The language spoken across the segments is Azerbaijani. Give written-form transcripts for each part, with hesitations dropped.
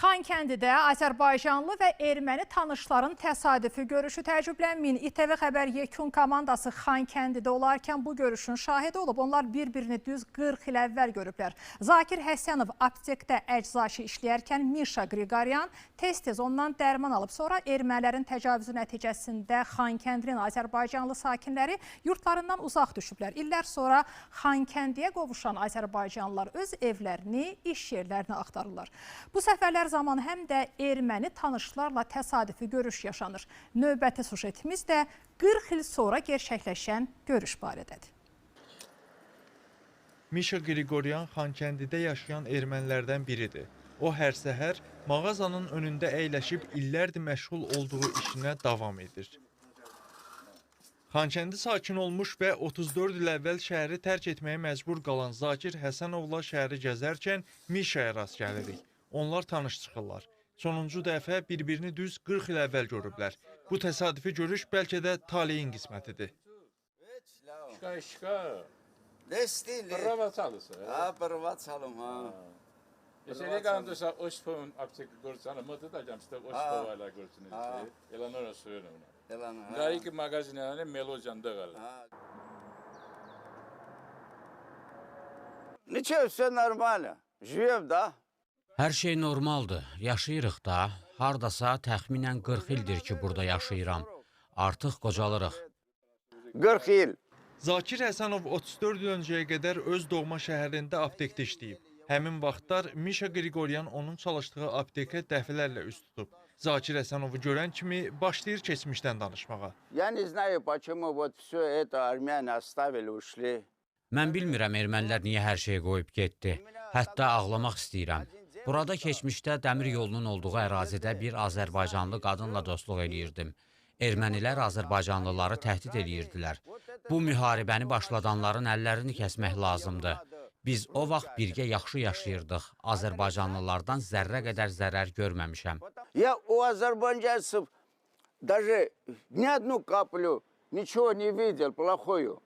Xankəndidə Azərbaycanlı və erməni tanışların təsadüfi görüşü təəccüblənməyin. İTV Xəbər yekun komandası Xankəndidə olarkən bu görüşün şahidi olub. Onlar bir-birini düz 40 il əvvəl görüblər. Zakir Həsənov aptekdə əczaçı işləyərkən Mişa Qriqoryan tez-tez ondan dərman alıb. Sonra ermənilərin təcavüzü nəticəsində Xankəndinin Azərbaycanlı sakinləri yurtlarından uzaq düşüblər. İllər sonra Xankəndiyə qovuşan Azərbaycanlılar öz evlərini, iş yerlərini axtarırlar. Bu səfərlər zamanı həm də erməni tanışlarla təsadüfi görüş yaşanır. Növbəti sujetimiz də 40 il sonra gerçəkləşən görüş barədədir. Mişa Qriqoryan Xankəndidə yaşayan ermənilərdən biridir. O hər səhər mağazanın önündə əyləşib illərdir məşğul olduğu işinə davam edir. Xankəndi sakin olmuş və 34 il əvvəl şəhəri tərk etməyə məcbur qalan Zakir Həsənovla şəhəri gəzərkən Mişaya rast gəlirik. Onlar tanış çıxırlar. Sonuncu dəfə bir-birini düz 40 il əvvəl görüblər. Bu təsadüfi görüş bəlkə də taleyin qismətidir. Jeżeli gadam sa ośpą aptekę gorcana, moda da jamsta ośpowala gorcana. Elanora söylüyorum. Gayki magazinane melojanda gal. Ничего, все нормально. Живем, да? Hər şey normaldır, yaşayırıq da. Hardasa təxminən 40 ildir ki, burada yaşayıram. Artıq qocalırıq. 40 yıl. Zakir Həsənov 34 il öncəyə qədər öz doğma şəhərində aptekdə işləyib. Həmin vaxtlar Mişa Qriqoryan onun çalışdığı aptekə dəfələrlə üst tutub. Zakir Həsənovu görən kimi başlayır keçmişdən danışmağa. Я не знаю, почему вот все это армяне оставили, ушли. Mən bilmirəm ermənilər niyə hər şeyi qoyub getdi. Hətta ağlamaq istəyirəm. Burada keçmişdə dəmir yolunun olduğu ərazidə bir Azərbaycanlı qadınla dostluq eləyirdim. Ermənilər Azərbaycanlıları təhdid eləyirdilər. Bu müharibəni başladanların əllərini kəsmək lazımdır. Biz o vaxt birgə yaxşı yaşayırdıq. Azərbaycanlılardan zərrə qədər zərər görməmişəm. Я у азербайджанцев даже ни одну каплю ничего не видел плохую.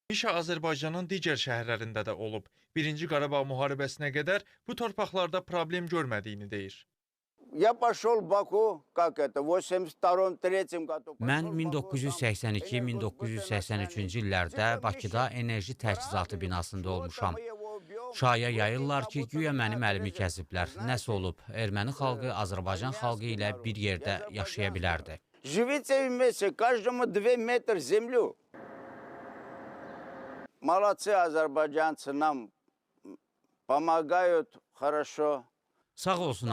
Mişa Azərbaycanın digər şəhərlərində də olub. Birinci Qarabağ müharibəsinə qədər bu torpaqlarda problem görmədiyini deyir. Я пошел в Баку, как это, в 82-3 году. Mən 1982-1983-cü illərdə Bakıda enerji təchizatı binasında olmuşam. Şaya yayırlar ki, güya mənim əlimi kəsiblər. Nəsə olub, erməni xalqı Azərbaycan xalqı ilə bir yerdə yaşaya bilərdi. Живите вместе, каждому 2 метра землю. Молодцы азербайджанцы, нам помогают хорошо. Sağ olsun